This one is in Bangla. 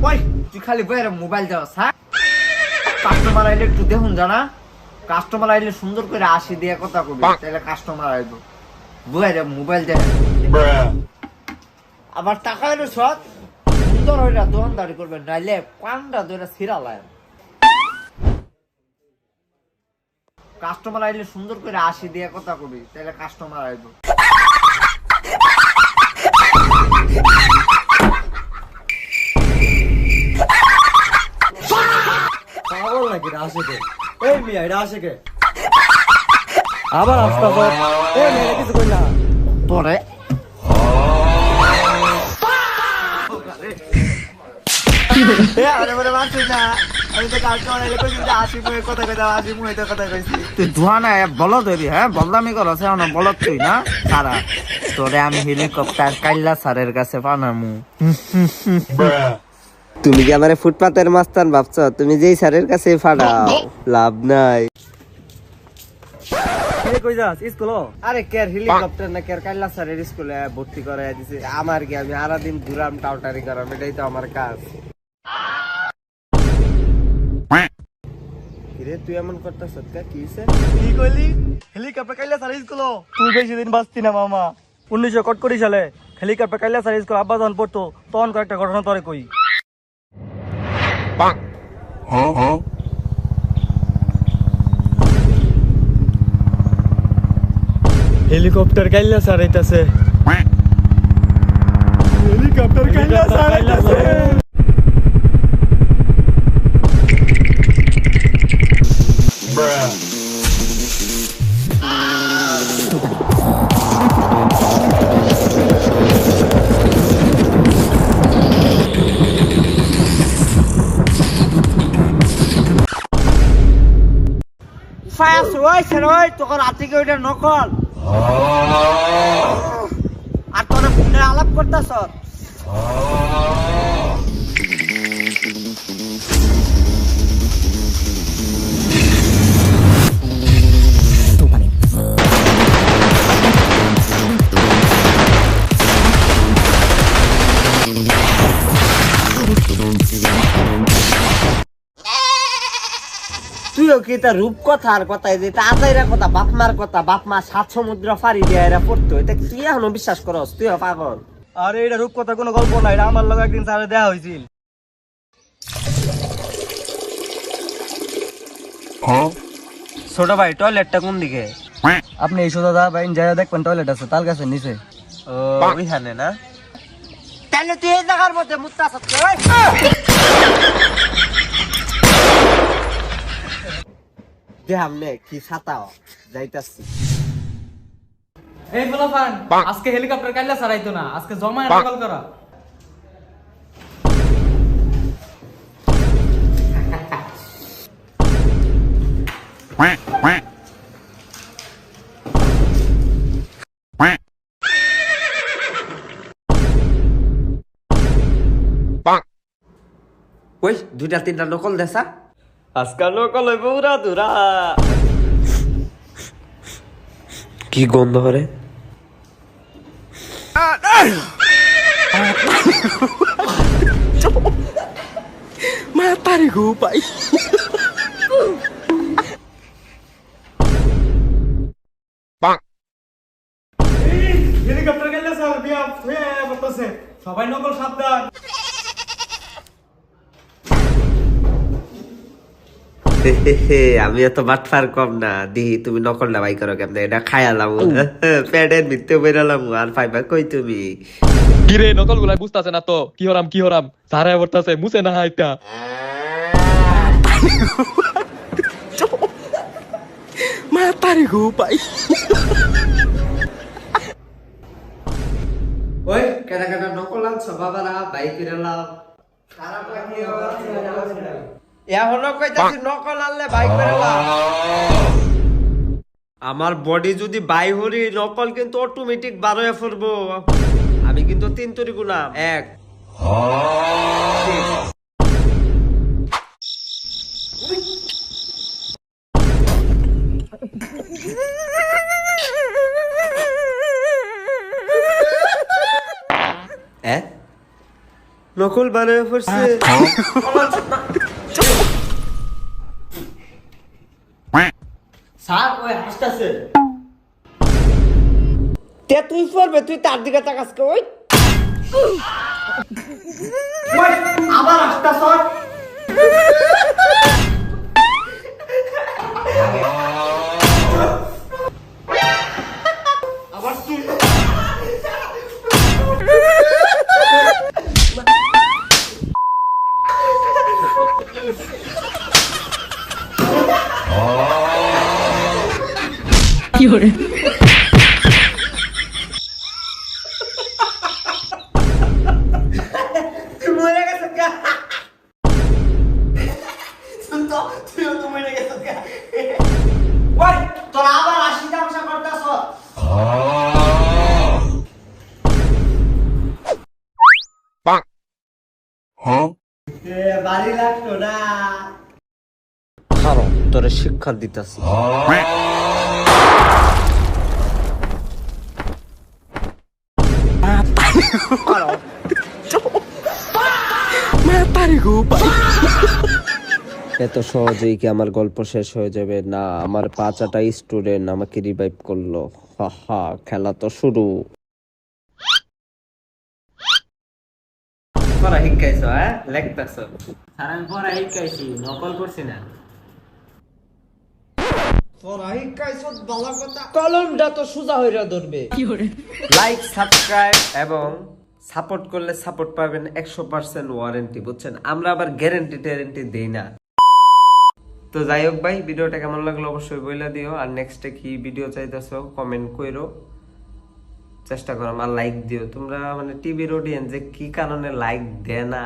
ওই তুই খালি বইয়ের মোবাইল যাওয়াস, হ্যাঁ? কাস্টমার আইলে একটু দেখুন জানা, কাস্টমার আইলে সুন্দর করে আসি দিয়ে কথা কবি, তাহলে কাস্টমার আইব। বইয়ের মোবাইল দেখে আবার টাকা এলো সৎ সুন্দর হইরা দোকানদারি করবেন, নাইলে পান্ডা ধরে ছিড়ালায়। কাস্টমার আইলে সুন্দর করে আসি দিয়ে কথা কবি, তাহলে কাস্টমার আইব। পাগল নাকি রাশেকে? এই মিয়া এটা আশেকে আবার আসতে হবে। এই মেয়ে কিছু কই না তোরে আমি হেলিকপ্টার কাইল্লা স্যারের কাছে পানামু। তুমি কি আমারে ফুটপাতের মাস্তান ভাবছো? তুমি যেই স্যারের কাছে ফাড়াও লাভ নাই। কই যাস স্কুল? আরে কেয়ার হেলিকপ্টার না কেয়ার কাইল্লা স্যারের স্কুলে ভর্তি করে দিছে। আমার কি, আমি সারাদিন ঘুরাম টাউটারি করাম, এটাই তো আমার কাজ। কিরে তুই এমন করতেছ কি হইছে? কি কইলি? হেলিকপ্টার কাইলা স্যার স্কুল? তুই বেশি দিন বাঁচতি না মামা। 1941 সালে হেলিকপ্টার কাইলা স্যার স্কুল আব্বা যখন পড়তো তখন কয়েকটা ঘটনা তোরে কই। হেলিকপ্টার কাইলা স্যার আইতাছে। হেলিকপ্টার কাইলা স্যার আইতাছে। তোর রাতে কি ওইটা নকল? আর তোর ফোনে আলাপ করতেছ? তুইও কি তা রূপ কথা আর কথা আজাইরা কথা, বাপ মার কথা, বাপ মা 7 সমুদ্র ফাড়ি দিয়ে এরা পড়তো, এটা তুই এখনো বিশ্বাস করস? তুইও পাগল। আরে এটা রূপকথা কোনো গল্প না, এটা আমার লগে একদিন স্যারে দেখা হয়েছিল। ছোট ভাই টয়লেটটা কোন দিকে? আপনি এই সোজা যা ভাই যাই দেখবেন টয়লেট আছে তাল গাছের নিচে। ও ওইখানে না? তাহলে তুই এই জায়গার মধ্যে মুত্তা সত্যি দেহামনে কি ছাতাও যাইতাছি। এই বলাফান আজকে হেলিকপ্টার কাইলা ছাড়াইতো না, আজকে জমায় নকল করা। ওই 2-3টা নকল দেশা আজকাল নকল হইব উড়া দুরা। কি গন্ধ হরে? মাতারি গো পাই। হেলিকপ্টার গেলে স্যার দিয়া হয়ে বলতেছে সবাই নকল সাবধান। আমি এত বাটফার কম না, দিহি তুমি নকলটা বাই করো কেমনে? এটা খায়ালাম প্যাডের ভিতরে বেরালাম আর পাইবা কই তুমি? কিরে নকল গুলাই বুঝতাছে না তো কি হরাম সারা বলতাছে মুছে না হাইতা। মাতারি গো পাই। ওই কেডা কেডা নকল আনছ বাবারা বাইকের লাভ খারাপ লাগি এখনো কইতাছি নকল আনলে বাইকের লাভ। আমার বডি যদি বাই হরি নকল কিন্তু অটোমেটিক 12 হয়ে পড়বো। আমি কিন্তু 3 তরি গুলাম 1 হ্যাঁ নকল বানায় পড়ছে স্যার ওই হাসতেছে তে তুই পড়বে তুই তার দিকে তাকাস কে ওই ওই, আবার হাসতাছ আবার তুই তুই মরে গেছিস কা শুন তো তুইও তো মরে গেছিস কা ওই তোরা আবার আসি তামসা করতাছ বাড়ি লাগতো না খারাপ তোরে শিক্ষা দিতেছি এত সহজেই কি আমার গল্প শেষ হয়ে যাবে না? আমার 5টা স্টুডেন্ট আমাকে রিভাইভ করলো। হা হা, খেলা তো শুরু। পড়া শিখাইছো হ্যাঁ লেখতাছো স্যার আমি পড়া শিখাইছি নকল করছি না পড়া শিখাইছো ভালো কথা কলমটা তো সোজা হইরা ধরবে লাইক, সাবস্ক্রাইব এবং সাপোর্ট করলে সাপোর্ট পাবেন 100% ওয়ারেন্টি, বুঝছেন? আমরা আবার গ্যারান্টি দেই না। তো যাই হোক ভাই, ভিডিওটা কেমন লাগলো অবশ্যই বইলা দিও। আর নেক্সটে কি ভিডিও চাইতেছো কমেন্ট কইরো, চেষ্টা করো। আর লাইক দিও। তোমরা মানে টিভির অডিয়েন্স যে কি কারণে লাইক দেয় না